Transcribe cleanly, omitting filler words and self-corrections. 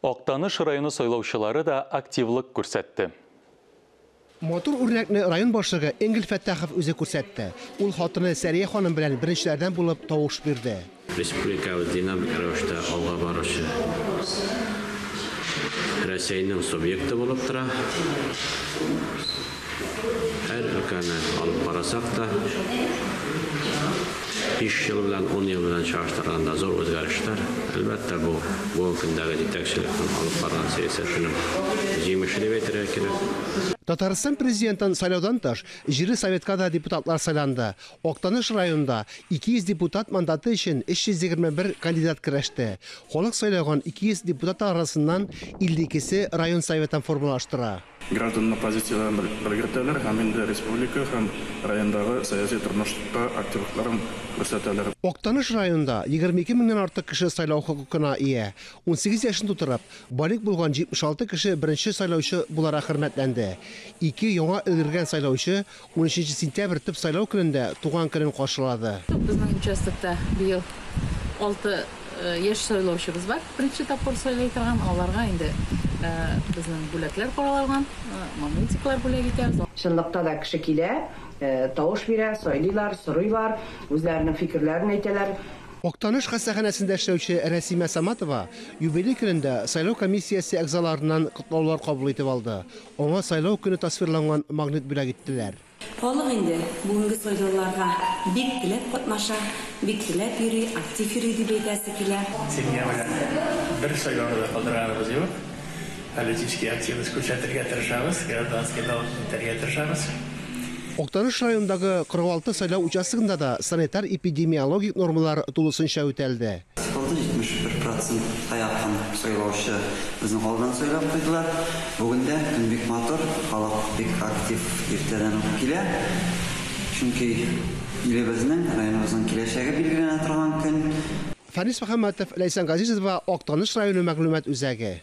Октаныш районы сайлаучылары да активлык күрсәтте. Мотор үрнәкне район башлыгы Энгел Фәттахов үзе күрсәтте. Ул хатыны Сәрия ханым белән беренчеләрдән булып тавыш бирде. Республикабыз динамик рәвештә алга баручы Россиянең субъекты булып тора. Һәр өлкәне алып карасак та 5 ел белән 10 ел белән чагыштырганда зур үзгәрешләр. Әлбәттә бу көндәге җитәкчелекнең алып барган сәясәтенең җимеше дип әйтергә кирәк. Татарстан президентын сайлаудан тыш, җире советка да депутатлар сайланды. Октаныш районында 200 депутат мандаты өчен 321 кандидат көрәште. Халык сайлаган 200 депутат арасыннан 52се район советын формалаштыра. Гражданның позицияларын белгертәләр һәм инде республика һәм райондагы сәяси тормышта активлыкларын күрсәтәләр. Октаныш районында 22 меңнән артык кеше сайлау хокукына ия. 18 яшын тутырып, балик булган 76 кеше беренче сайлаучы буларак хөрмәтләнде. 2 яңа өлгергән сайлаучы 13 сентябрь төп сайлау көнендә туган көнен кашылады. Безнең участокта быел 6 яшь сайлаучыбыз бар. Беренче тапкыр сайлый торган, аларга инде безнең бүләкләр каралган, моментиклар бүләк итәбез. Шунлыкта да кеше килә, тавыш бирә, сайлыйлар, сорыйлар, үзләренең фикерләрен әйтәләр. Октаныш хастаханәсендә эшләүче Рәсимә Саматова юбилей көнендә сайлау комиссиясе әгъзаларыннан котлаулар кабул итеп алды. Аңа сайлау көне тасвирланган магнит бүләк иттеләр. Халык инде бүгенге сайлауларга бик теләп катнаша, бик теләп йөри, актив йөри дип әйтәсе килә. Семья белән бер сайлауны калдырганыбыз юк. Политический активность күрсәтергә тырышабыз, гражданский дават итәргә тырышабыз. Октаныш районындагы 46 сайлау участогында да санитар-эпидемиологик нормалар тулысынча үтәлде. 71% таякын сайлаучы безнең халыктан сайлап куйдылар. Бүгендә көн бик матур, халык бик актив иртәдән үк килә. Чөнки илебезнең, районыбызның киләчәге билгеләнә торган көн. Фанис Мөхәммәтов, Ләйсән Газизова, Октаныш районы мәгълүмат үзәге.